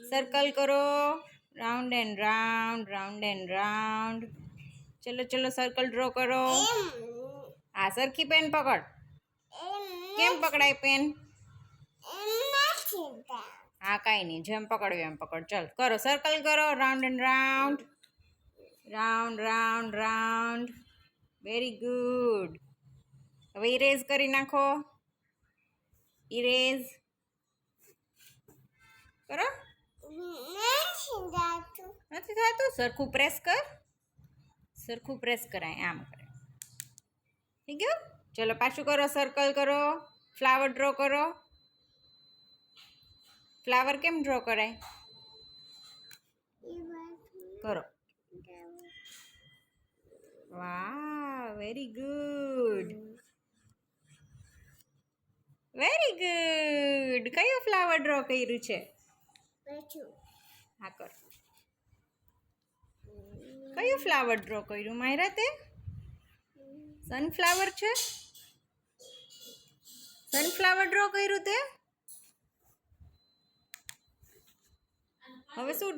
Circle કરો, round and round, round and round. ચલો ચલો સર્કલ ડ્રો કરો. આ સરખી પેન પકડ. કેમ પકડાય પેન? હા કાંઈ નહીં, જેમ પકડ્યું એમ પકડ. ચલ કરો, સર્કલ કરો, round and round, round round round. Very good. હવે ઇરેઝ કરી નાખો. ઇરેઝ કરો. નથી થતું? સરખું પ્રેસ કર. સરખું પ્રેસ કરાય, આમ કરે. થઈ ગયું? ચલો પાછું કરો, સર્કલ કરો, ફ્લાવર ડ્રો કરો. ફ્લાવર કેમ ડ્રો કરાય? કરો. વાહ, વેરી ગુડ. Very good. કયું ફ્લાવર ડ્રો કર્યું છે? હા કર. કયું ફ્લાવર ડ્રો કર્યું માયરા તે? સનફ્લાવર છે? સનફ્લાવર ડ્રો કર્યું તે? હવે શું ડ્રો